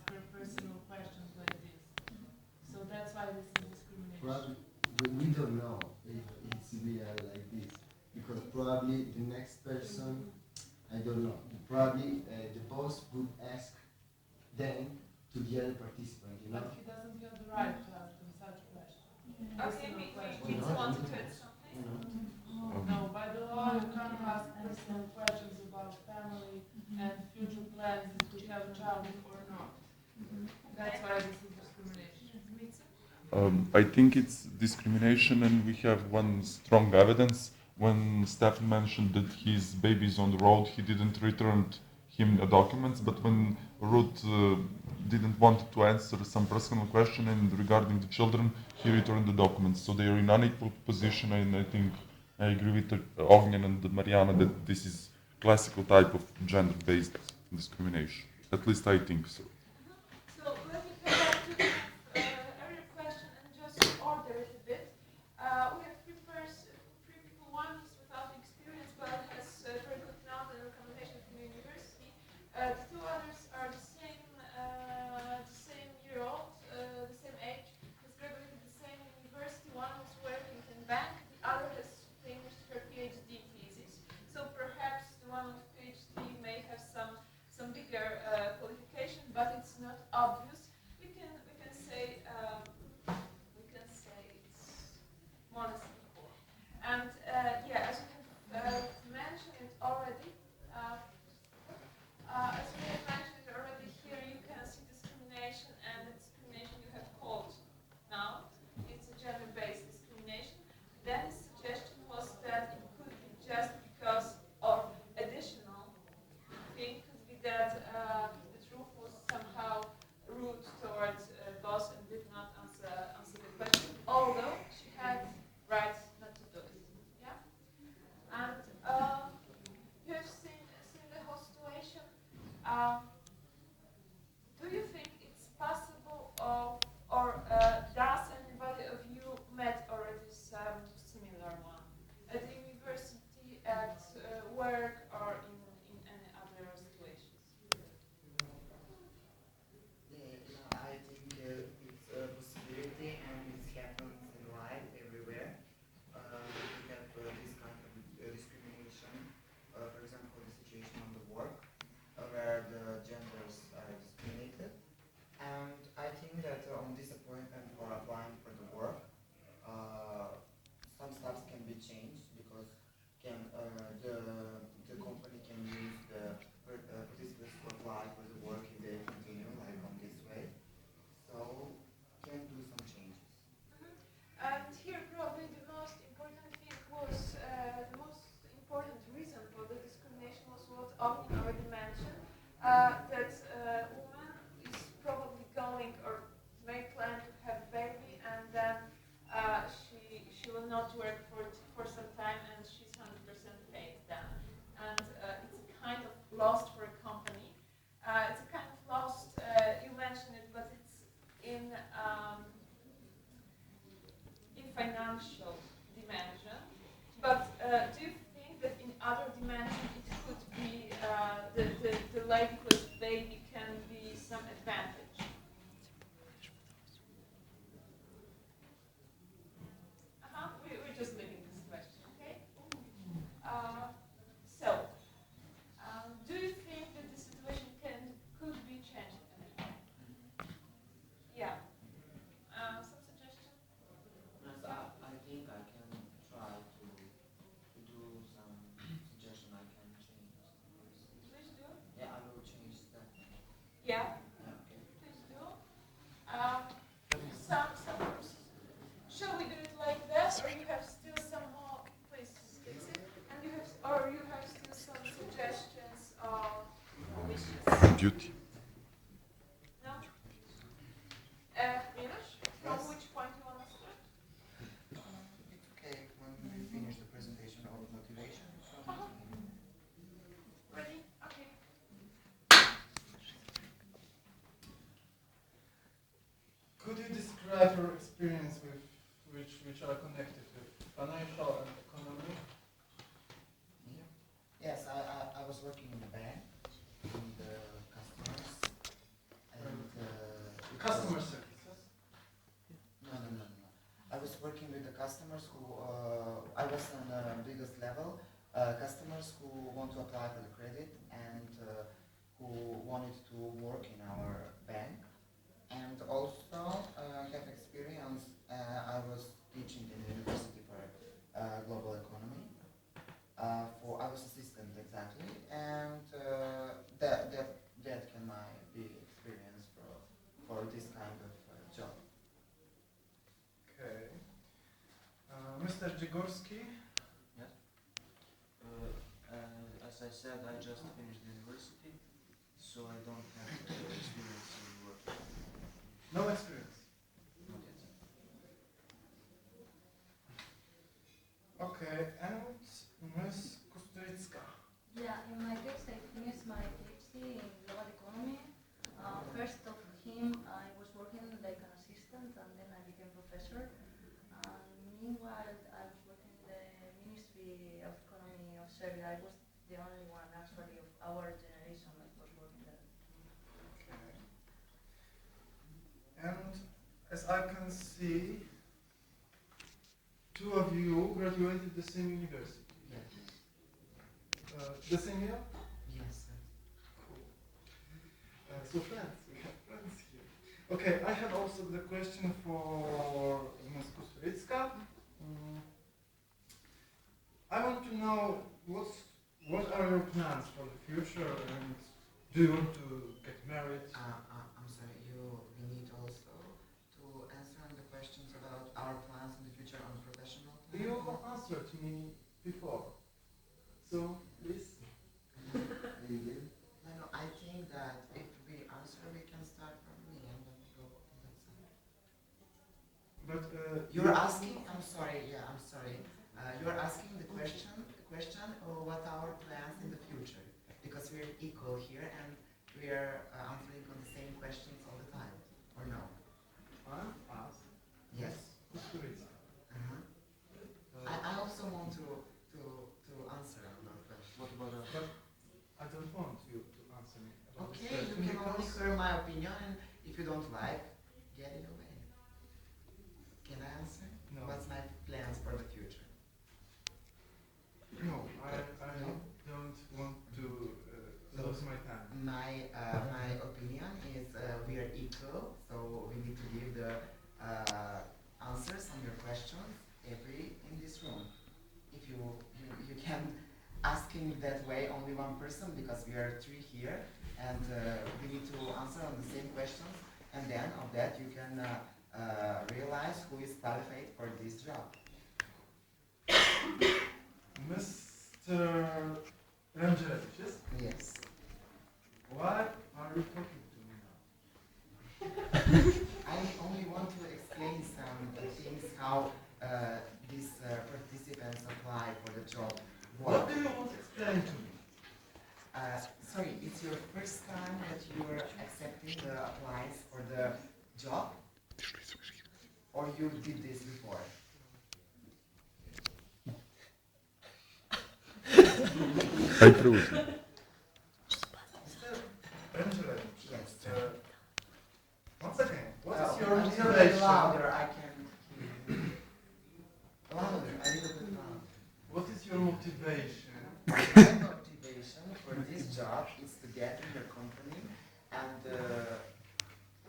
her personal questions like this. So that's why this is discrimination. Probably, we don't know if it's real like this, because probably the next person, I don't know, probably the boss would ask them to the other participant, you know? But he doesn't have the right to ask them such questions. Okay, we wanted to add something. No, by the law you can't ask personal questions about family and future plans if you have a child or not. That's why this is discrimination. I think it's discrimination, and we have one strong evidence. When Stefan mentioned that his baby is on the road, he didn't return him the documents, but when Ruth didn't want to answer some personal question and regarding the children, he returned the documents. So they are in unequal position, and I think I agree with Ognjen and Mariana that this is classical type of gender-based discrimination. At least I think so. So let me come back to the earlier question and just order it a bit. We have three people. One is without experience but has very good knowledge and recommendation from the university. The two others are the same year old, the same age, has graduated the same university. One was working in bank, the other has finished her PhD thesis. So perhaps the one with PhD may have some bigger qualification, but it's not obvious. We can say it's more or less equal. And yeah, as we have mentioned it already, here you can see discrimination, and the discrimination you have called now. It's a gender-based discrimination. Then the suggestion was that it could be just because of additional thing. Could be that the truth was somehow rude towards boss and did not answer the question, although she had rights not to do it. Yeah, and you have seen the whole situation. Do you think it's possible, or does anybody of you met already some similar one at the university, at work, or in any other situations? I think it's a possibility, and it happens in life everywhere. We have this kind of discrimination. For example, the situation on the work, where the genders are discriminated. And I think that on disappointment for applying for the work, some stuff can be changed, because the company can use the participants to apply for the work if they continue like on this way. So can do some changes. And here probably the most important thing was, the most important reason for the discrimination was what Ognin already mentioned, that a woman is probably going or may plan to have baby, and then she will not work for some time, and she's 100% paid then. And it's a kind of lost for a company. It's a kind of lost, you mentioned it, but it's in financial dimension. But do you think that in other dimensions it could be the lady with baby can be some advantage? We're just leaving this question, okay? So, do you think that the situation could be changed anyway? Yeah. Some suggestion? Yes, I think I can try to do some suggestion. I can change. Please do. Yeah, I will change that. Yeah. Yeah, okay. Please do. Shall we do it like that, or you have still some more? Please fix it. And you have still some suggestions or wishes? Duty. No. Miloš, from which point you want to start? It's okay when we finish the presentation of motivation. Ready? Okay. Could you describe your experience with which are connected with financial and economy? Yes, I was working in the bank with the customers, and customer services. No. I was working with the customers who, I was on the biggest level, customers who want to apply for the credit and who wanted to work in our bank. And also have experience, I was teaching in the University for Global Economy. I was assistant exactly, and that can be experience for this kind of job. Okay. Mr. Jigorski? Yes. As I said, I just finished university, so I don't have experience in work. No experience. Not yet. Okay, and Ms. Kusturica. Yeah, in my case, I finished my PhD in global economy. First of him, I was working like an assistant, and then I became professor. Meanwhile, I was working in the Ministry of Economy of Serbia. I was the only one actually of our generation that was working there. Okay. And as I can see, two of you graduated the same university. Yes. The same year? Yes. Cool. So friends, we have friends here. Okay, I have also the question for Ms. Kusturica. I want to know what are your plans for the future, and do you want to get married? I'm sorry, we need also to answer on the questions about our plans in the future on professional plans. You answered me before, so please. No, I think that if we answer, we can start from me and then go on that side. But You're asking, I'm sorry. You're asking the question, what our plans in the future? Because we're equal here and we're answering on the same questions all the time, or no? I'm asked. Yes. Kusturica. I also want to answer on that question. What about But I don't want you to answer me. About Okay, this you question can only because- hear my opinion, and if you don't like, get it away. Can I answer? No. What's my plans for the future? No, I don't want to lose my time. My opinion is we are equal, so we need to give the answers on your questions every in this room. If you can asking that way only one person because we are three here, and we need to answer on the same questions, and then of that you can realize who is qualified for this job. Mr. Rangelevich, yes? Yes. Why are you talking to me now? I only want to explain some things how these participants apply for the job. What do you want to explain to me? Sorry, it's your first time that you are accepting the applies for the job? Or you did this before? I prove it. Mr. Rangelevich, Yes. once again, what is your a little bit motivation? louder, I can hear you. Louder, a little bit louder. What is your motivation? My motivation for this job is to get in your company, and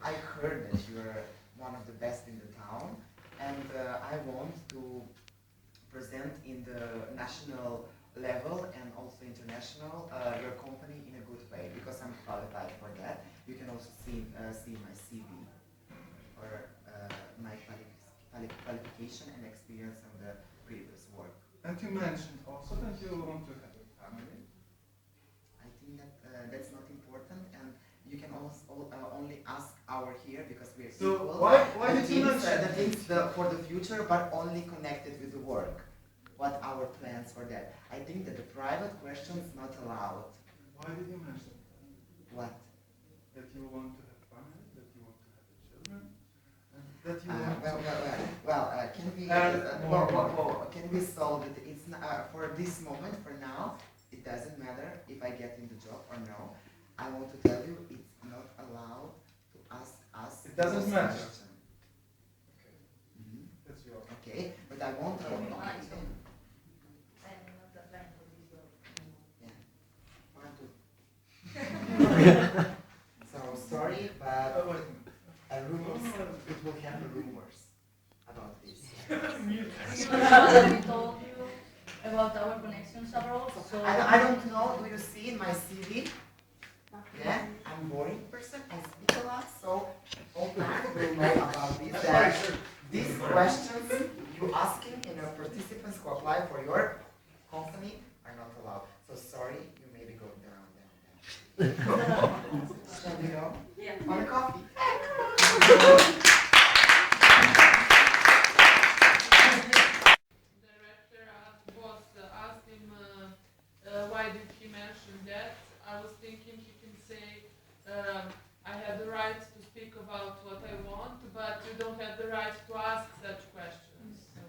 I heard that you're one of the best in the town, and I want to present in the national level and also international your company in a good way, because I'm qualified for that. You can also see my CV or my qualification and experience on the previous work. And you mentioned also that you want to have a family. I think that that's not important, and you can also only ask our here because we're So equal. why the did you things, mention the things for the future, but only connected with the work. What our plans for that? I think that the private questions not allowed. Why did you mention What? that you want to have family, that you want to have children, and that you want Can we more. can we solve it? It's not, for this moment, for now, it doesn't matter if I get in the job or no. I want to tell you, it's not allowed to ask us It doesn't matter. Okay. Mhm. That's yours. Okay, but I won't I am know not anything. applying for this job anymore. Yeah. 1, 2. So sorry, but Wait a minute. rumors, it will have rumors about this. We told you about our connections abroad, so I don't know, do you see in my CV? Yeah, I'm boring person, I speak a lot, so all people will know about this. That these questions you asking in a participants who apply for your company are not allowed. So sorry, you maybe go down. Can we go? yeah. On a coffee. Director boss asked him why did he mention that. I was thinking he can say I have the right to speak about what I want, but you don't have the right to ask such questions. So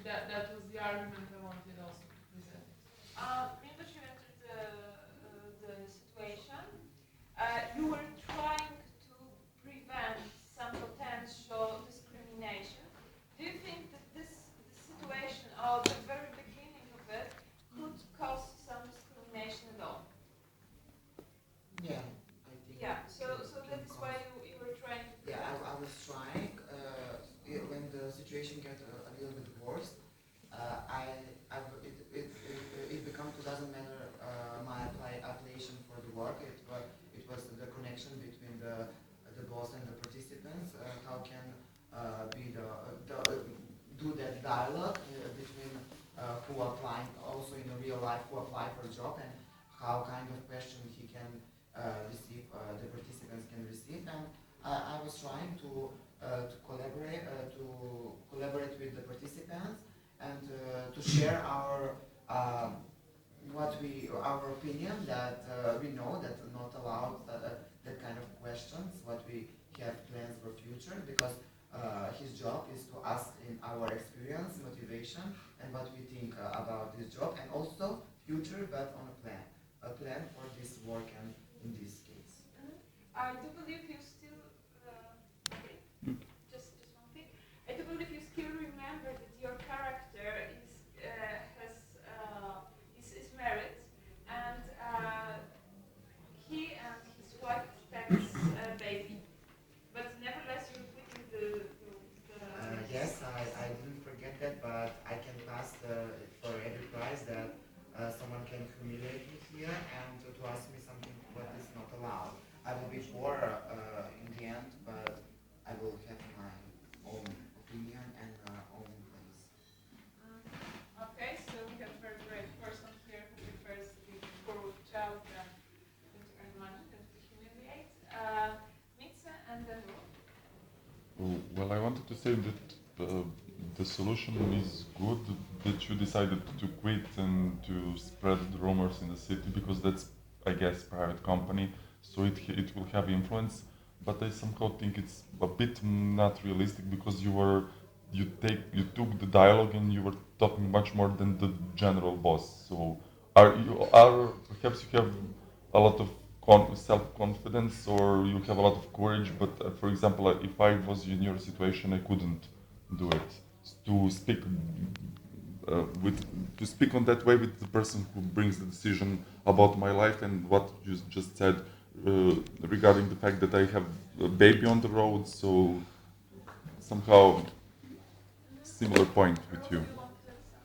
that was the argument I wanted also to present. Maybe you entered the situation. You were trying to prevent some potential discrimination. Do you think that this situation, or the very beginning of it, could cause some discrimination at all? Yeah, I think. Yeah. So that is why you were trying to. Yeah, I was trying. When the situation got a little bit worse, it become to doesn't matter my application for the work. It was the connection between the boss and the participants. How can be do that dialogue between who applying also in the real life who apply for a job and how kind of question he can receive the participants can receive. And I was trying to collaborate with the participants and to share our our opinion that we know that not allowed that kind of questions, what we have plans for future, because his job is to ask in our experience, motivation, and what we think about this job, and also future, but on a plan for this work and in this case. I do believe you still. Okay. Just one thing. I do believe you still remember that your character is married, and he and his wife expects a baby. But nevertheless, you're putting the Yes, I didn't forget that, but I can pass for every prize that someone can humiliate me here and to ask me something what is not allowed. I will be poor in the end, but I will have my own opinion and own place. Okay, so we have a very great person here who prefers to be a poor child than to earn money, than to be humiliated. Mitze and then Well, I wanted to say that the solution is good that you decided to quit and to spread the rumors in the city, because that's, I guess, private company, so it will have influence. But I somehow think it's a bit not realistic, because you took the dialogue and you were talking much more than the general boss. So perhaps you have a lot of self-confidence, or you have a lot of courage, but for example, if I was in your situation, I couldn't do it. To speak to speak on that way with the person who brings the decision about my life, and what you just said regarding the fact that I have a baby on the road, so somehow similar point with you.